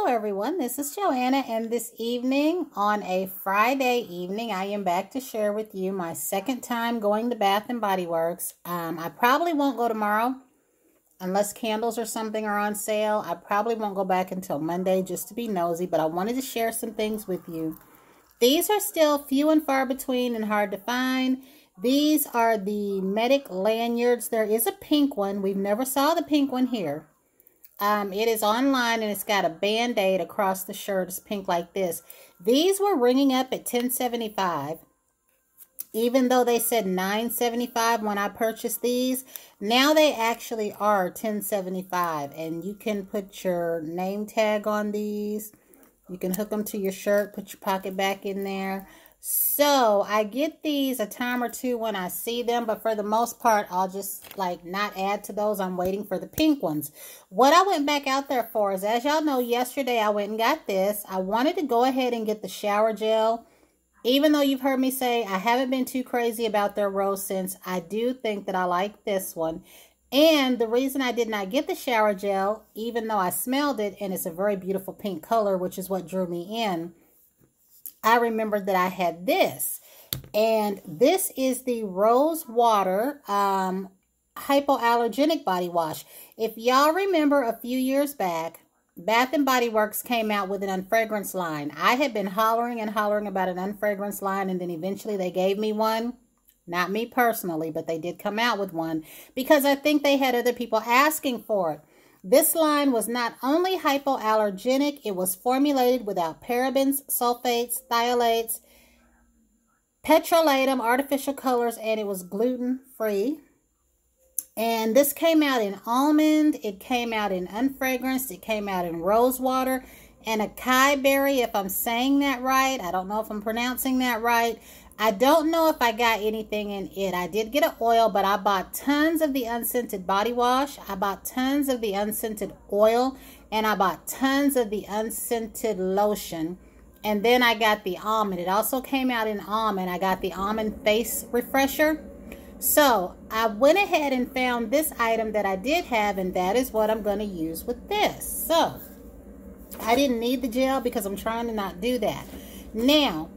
Hello everyone, this is Joanna, and this evening, on a Friday evening, I am back to share with you my second time going to Bath and Body Works. I probably won't go tomorrow unless candles or something are on sale. I probably won't go back until Monday just to be nosy, but I wanted to share some things with you. These are still few and far between and hard to find. These are the Medic lanyards. There is a pink one. We've never saw the pink one here. It is online and it's got a band-aid across the shirt. It's pink like this. These were ringing up at $10.75. Even though they said $9.75 when I purchased these, now they actually are $10.75. And you can put your name tag on these. You can hook them to your shirt, put your pocket back in there. So I get these a time or two when I see them, but for the most part, I'll just not add to those. I'm waiting for the pink ones. What I went back out there for is, as y'all know, yesterday I went and got this. I wanted to go ahead and get the shower gel. Even though you've heard me say I haven't been too crazy about their rose scents, I do think that I like this one. And the reason I did not get the shower gel, even though I smelled it, and it's a very beautiful pink color, which is what drew me in, I remembered that I had this. And this is the Rose Water Hypoallergenic Body Wash. If y'all remember a few years back, Bath and Body Works came out with an unfragrance line. I had been hollering and hollering about an unfragrance line, and then eventually they gave me one. Not me personally, but they did come out with one because I think they had other people asking for it. This line was not only hypoallergenic, it was formulated without parabens, sulfates, phthalates, petrolatum, artificial colors, and it was gluten-free. And this came out in almond, it came out in unfragranced, it came out in rose water, and acai berry, if I'm saying that right. I don't know if I'm pronouncing that right. I don't know if I got anything in it. I did get an oil, but I bought tons of the unscented body wash. I bought tons of the unscented oil, and I bought tons of the unscented lotion. And then I got the almond. It also came out in almond. I got the almond face refresher. So I went ahead and found this item that I did have, and that is what I'm going to use with this. So I didn't need the gel because I'm trying to not do that. Now,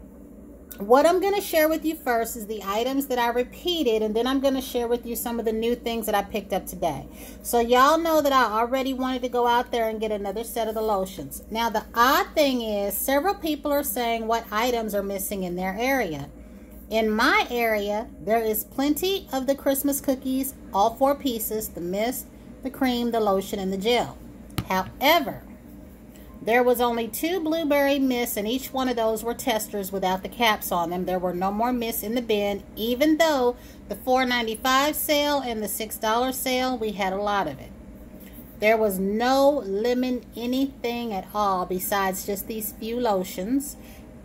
what I'm going to share with you first is the items that I repeated, and then I'm going to share with you some of the new things that I picked up today. So y'all know that I already wanted to go out there and get another set of the lotions. Now, the odd thing is several people are saying what items are missing in their area. In my area, there is plenty of the Christmas cookies, all 4 pieces, the mist, the cream, the lotion, and the gel. However, there was only 2 blueberry mists, and each one of those were testers without the caps on them. There were no more mists in the bin, even though the $4.95 sale and the $6 sale, we had a lot of it. There was no lemon anything at all besides just these few lotions.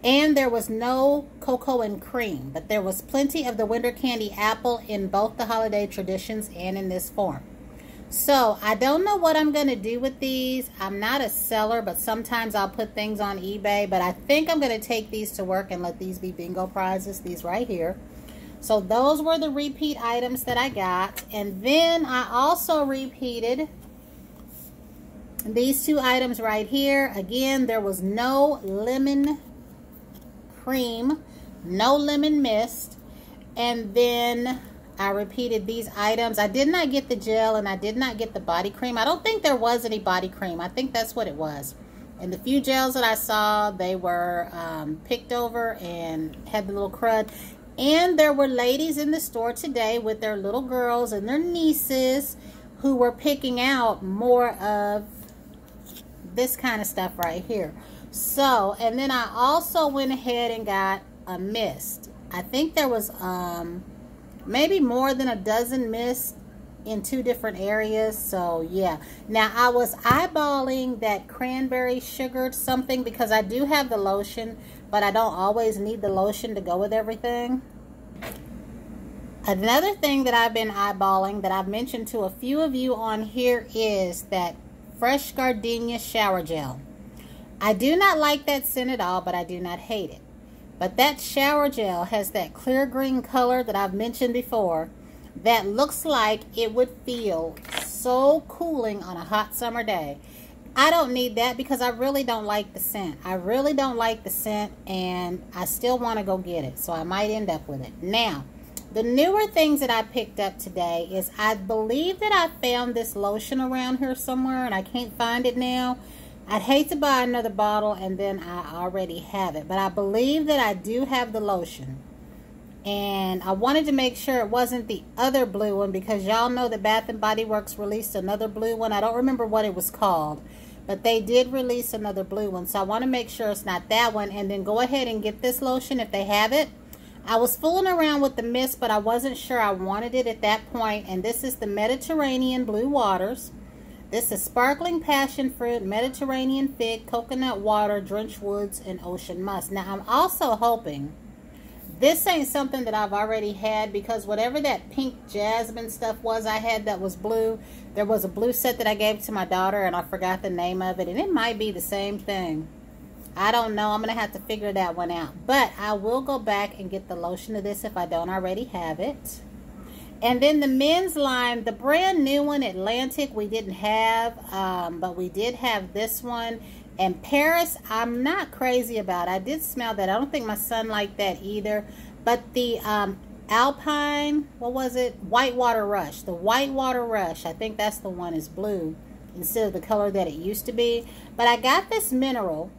And there was no cocoa and cream, but there was plenty of the winter candy apple in both the holiday traditions and in this form. So I don't know what I'm going to do with these. I'm not a seller, but sometimes I'll put things on eBay. But I think I'm going to take these to work and let these be bingo prizes, these right here. So those were the repeat items that I got. And then I also repeated these 2 items right here. Again, there was no lemon cream, no lemon mist, and then I repeated these items. I did not get the gel and I did not get the body cream. I don't think there was any body cream. I think that's what it was. And the few gels that I saw, they were picked over and had the little crud. And there were ladies in the store today with their little girls and their nieces who were picking out more of this kind of stuff right here. So, and then I also went ahead and got a mist. I think there was maybe more than a dozen mists in 2 different areas. So, yeah. Now, I was eyeballing that cranberry sugared something because I do have the lotion, but I don't always need the lotion to go with everything. Another thing that I've been eyeballing that I've mentioned to a few of you on here is that Fresh Gardenia shower gel. I do not like that scent at all, but I do not hate it. But that shower gel has that clear green color that I've mentioned before that looks like it would feel so cooling on a hot summer day. I don't need that because I really don't like the scent. I really don't like the scent, and I still want to go get it. So I might end up with it. Now, the newer things that I picked up today is I believe that I found this lotion around here somewhere, and I can't find it now. I'd hate to buy another bottle and then I already have it. But I believe that I do have the lotion. And I wanted to make sure it wasn't the other blue one because y'all know that Bath & Body Works released another blue one. I don't remember what it was called, but they did release another blue one. So I want to make sure it's not that one, and then go ahead and get this lotion if they have it. I was fooling around with the mist, but I wasn't sure I wanted it at that point. And this is the Mediterranean Blue Waters. This is Sparkling Passion Fruit, Mediterranean Fig, Coconut Water, Drenched Woods, and Ocean Musk. Now, I'm also hoping this ain't something that I've already had, because whatever that pink jasmine stuff was I had that was blue, there was a blue set that I gave to my daughter and I forgot the name of it, and it might be the same thing. I don't know. I'm going to have to figure that one out. But I will go back and get the lotion of this if I don't already have it. And then the men's line, the brand new one, Atlantic, we didn't have, but we did have this one. And Paris, I'm not crazy about. I did smell that. I don't think my son liked that either. But the Alpine, what was it? Whitewater Rush. The Whitewater Rush, I think that's the one, is blue instead of the color that it used to be. But I got this mineral,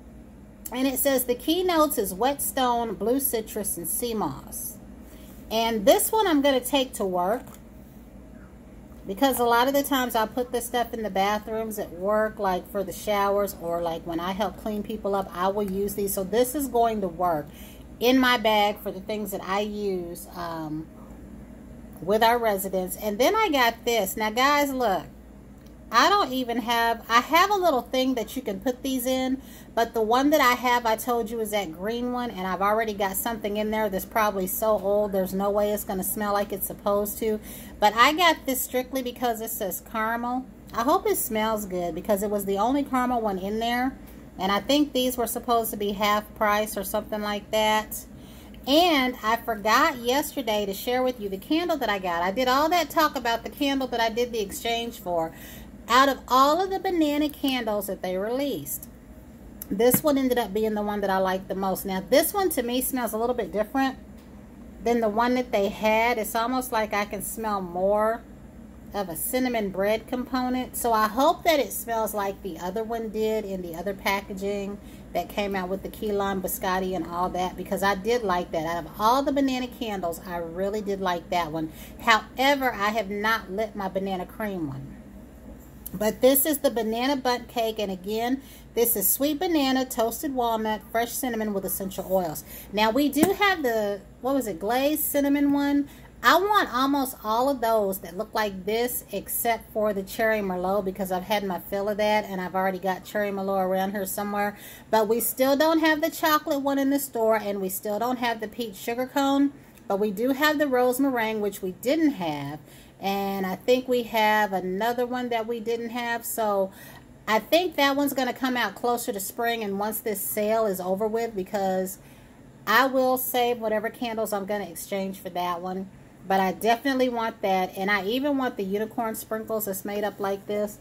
and it says the keynotes is whetstone, blue citrus, and sea moss. And this one I'm going to take to work, because a lot of the times I put this stuff in the bathrooms at work, like for the showers, or like when I help clean people up, I will use these. So this is going to work in my bag for the things that I use with our residents. And then I got this. Now guys, look, I have a little thing that you can put these in, but the one that I have, I told you, is that green one, and I've already got something in there that's probably so old, there's no way it's going to smell like it's supposed to. But I got this strictly because it says caramel. I hope it smells good, because it was the only caramel one in there, and I think these were supposed to be half price or something like that. And I forgot yesterday to share with you the candle that I got. I did all that talk about the candle that I did the exchange for. Out of all of the banana candles that they released, this one ended up being the one that I liked the most. Now, this one to me smells a little bit different than the one that they had. It's almost like I can smell more of a cinnamon bread component. So I hope that it smells like the other one did in the other packaging that came out with the key lime biscotti and all that, because I did like that. Out of all the banana candles, I really did like that one. However, I have not lit my banana cream one. But this is the banana bundt cake, and again, this is sweet banana, toasted walnut, fresh cinnamon with essential oils. Now, we do have the, what was it, glazed cinnamon one. I want almost all of those that look like this, except for the cherry merlot, because I've had my fill of that, and I've already got cherry merlot around here somewhere. But we still don't have the chocolate one in the store, and we still don't have the peach sugar cone. But we do have the rose meringue, which we didn't have. And I think we have another one that we didn't have. So I think that one's going to come out closer to spring, and once this sale is over with, because I will save whatever candles I'm going to exchange for that one. But I definitely want that. And I even want the unicorn sprinkles that's made up like this.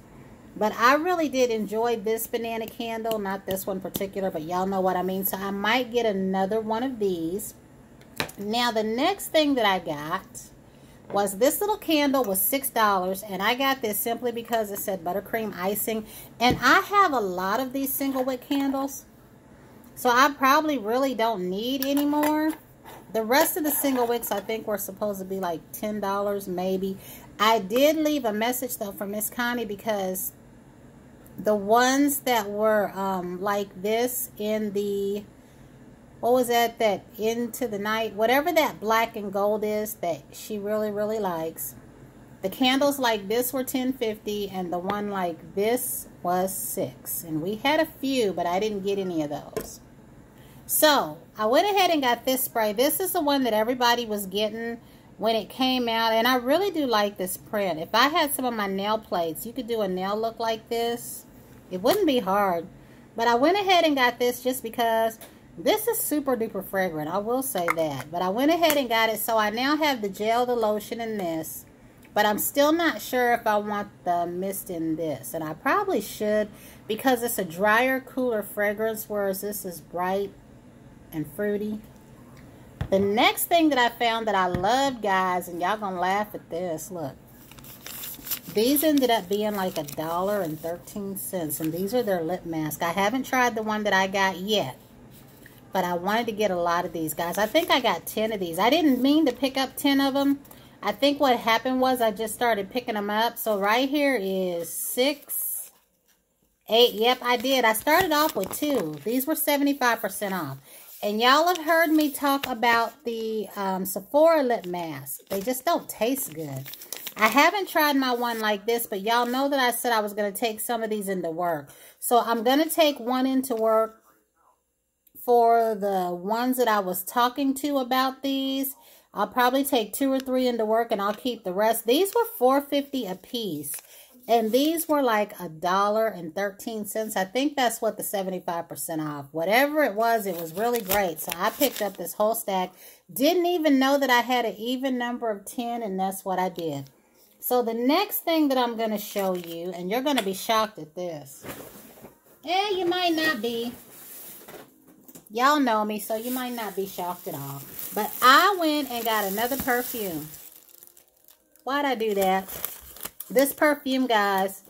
But I really did enjoy this banana candle. Not this one particular, but y'all know what I mean. So I might get another one of these. Now, the next thing that I got was this little candle was $6, and I got this simply because it said buttercream icing, and I have a lot of these single wick candles, so I probably really don't need any more. The rest of the single wicks I think were supposed to be like $10 maybe. I did leave a message though for Miss Connie, because the ones that were like this in the, what was that Into the Night, whatever that black and gold is that she really, really likes. The candles like this were $10.50, and the one like this was $6. And we had a few, but I didn't get any of those. So I went ahead and got this spray. This is the one that everybody was getting when it came out, and I really do like this print. If I had some of my nail plates, you could do a nail look like this. It wouldn't be hard. But I went ahead and got this just because this is super duper fragrant, I will say that. But I went ahead and got it, so I now have the gel, the lotion, and this. But I'm still not sure if I want the mist in this. And I probably should, because it's a drier, cooler fragrance, whereas this is bright and fruity. The next thing that I found that I love, guys, and y'all gonna laugh at this, look. These ended up being like $1.13, and these are their lip mask. I haven't tried the one that I got yet, but I wanted to get a lot of these, guys. I think I got 10 of these. I didn't mean to pick up 10 of them. I think what happened was I just started picking them up. So right here is 6, 8. Yep, I did. I started off with 2. These were 75% off. And y'all have heard me talk about the Sephora lip mask. They just don't taste good. I haven't tried my one like this, but y'all know that I said I was going to take some of these into work. So I'm going to take one into work for the ones that I was talking to about these. I'll probably take 2 or 3 into work, and I'll keep the rest. These were $4.50 a piece, and these were like $1.13. I think that's what the 75% off. Whatever it was really great. So I picked up this whole stack. Didn't even know that I had an even number of 10, and that's what I did. So the next thing that I'm going to show you, and you're going to be shocked at this. Yeah, you might not be. Y'all know me, so you might not be shocked at all. But I went and got another perfume. Why'd I do that? This perfume, guys,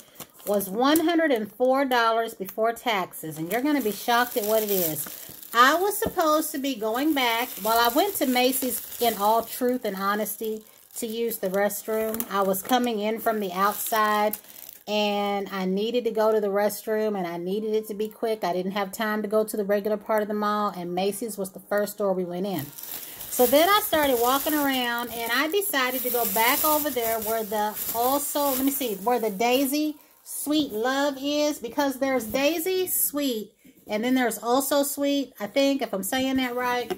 was $104 before taxes. And you're going to be shocked at what it is. I was supposed to be going back. Well, I went to Macy's, in all truth and honesty, to use the restroom. I was coming in from the outside, and I needed to go to the restroom, and I needed it to be quick. I didn't have time to go to the regular part of the mall, and Macy's was the first store we went in. So then I started walking around, and I decided to go back over there where where the Daisy Sweet Love is, because there's Daisy Sweet, and then there's Also Sweet, I think, if I'm saying that right.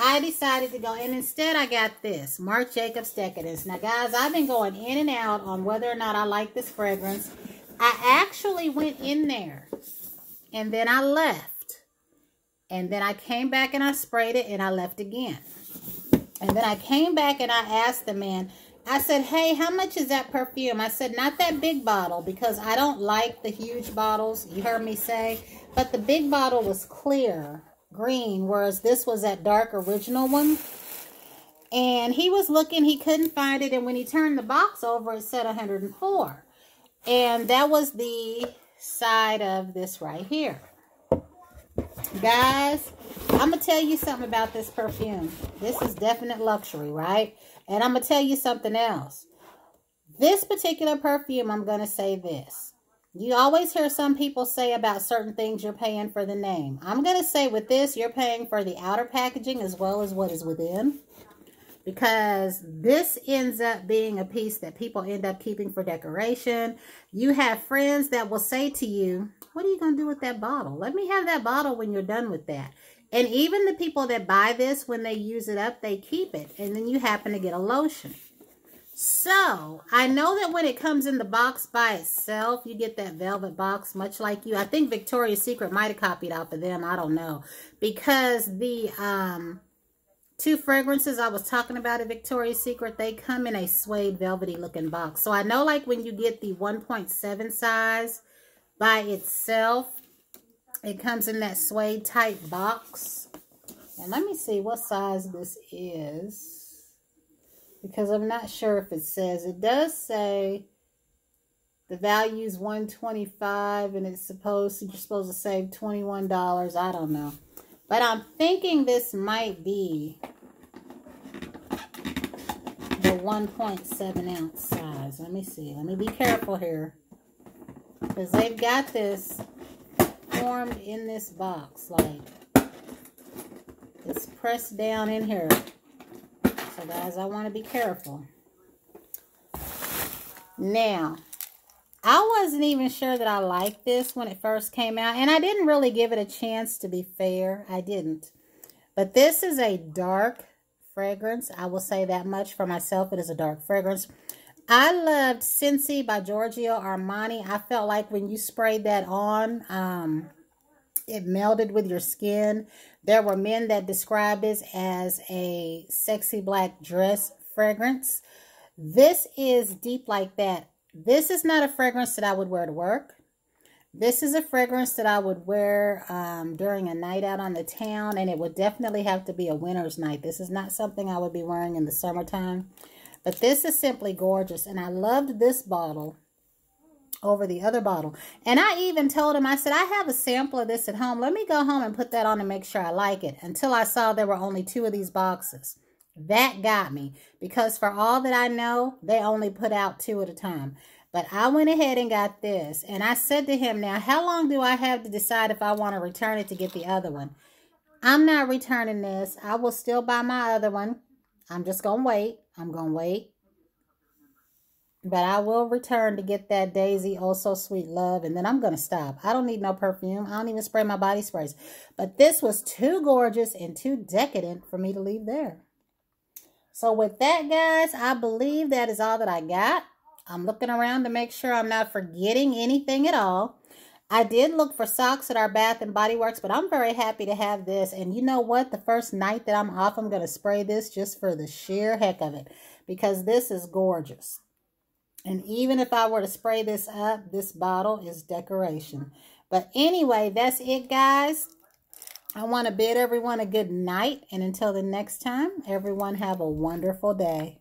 I decided to go, and instead I got this, Marc Jacobs Decadence. Now, guys, I've been going in and out on whether or not I like this fragrance. I actually went in there, and then I left. And then I came back and I sprayed it, and I left again. And then I came back and I asked the man, I said, hey, how much is that perfume? I said, not that big bottle, because I don't like the huge bottles, you heard me say. But the big bottle was clear green, whereas this was that dark original one. And he was looking, he couldn't find it, and when he turned the box over, it said 104. And that was the side of this right here. Guys, I'm going to tell you something about this perfume. This is definite luxury, right? And I'm going to tell you something else. This particular perfume, I'm going to say this. You always hear some people say about certain things you're paying for the name. I'm going to say with this, you're paying for the outer packaging as well as what is within. Because this ends up being a piece that people end up keeping for decoration. You have friends that will say to you, what are you going to do with that bottle? Let me have that bottle when you're done with that. And even the people that buy this, when they use it up, they keep it. And then you happen to get a lotion. So, I know that when it comes in the box by itself, you get that velvet box, much like you. I think Victoria's Secret might have copied off of them. I don't know. Because the 2 fragrances I was talking about at Victoria's Secret, they come in a suede velvety looking box. So, I know like when you get the 1.7 size by itself, it comes in that suede type box. And let me see what size this is, because I'm not sure if it says. It does say the value is $125, and you're supposed to save $21. I don't know, but I'm thinking this might be the 1.7 ounce size. Let me see. Let me be careful here, because they've got this formed in this box, like it's pressed down in here. So guys, I want to be careful. Now, I wasn't even sure that I liked this when it first came out, and I didn't really give it a chance, to be fair. I didn't. But this is a dark fragrance. I will say that much for myself. It is a dark fragrance. I loved Scentsy by Giorgio Armani. I felt like when you sprayed that on, it melded with your skin. There were men that described this as a sexy black dress fragrance. This is Deep Like That. This is not a fragrance that I would wear to work. This is a fragrance that I would wear during a night out on the town, and it would definitely have to be a winter's night. This is not something I would be wearing in the summertime. But this is simply gorgeous, and I loved this bottle over the other bottle. And I even told him, I said, I have a sample of this at home. Let me go home and put that on and make sure I like it, until I saw there were only 2 of these boxes. That got me, because for all that I know, they only put out 2 at a time. But I went ahead and got this, and I said to him, now, how long do I have to decide if I want to return it to get the other one? I'm not returning this. I will still buy my other one. I'm just going to wait. I'm going to wait. But I will return to get that Daisy Oh So Sweet Love, and then I'm going to stop. I don't need no perfume. I don't even spray my body sprays. But this was too gorgeous and too decadent for me to leave there. So with that, guys, I believe that is all that I got. I'm looking around to make sure I'm not forgetting anything at all. I did look for socks at our Bath and Body Works, but I'm very happy to have this. And you know what? The first night that I'm off, I'm going to spray this just for the sheer heck of it, because this is gorgeous. And even if I were to spray this up, this bottle is decoration. But anyway, that's it, guys. I want to bid everyone a good night. And until the next time, everyone have a wonderful day.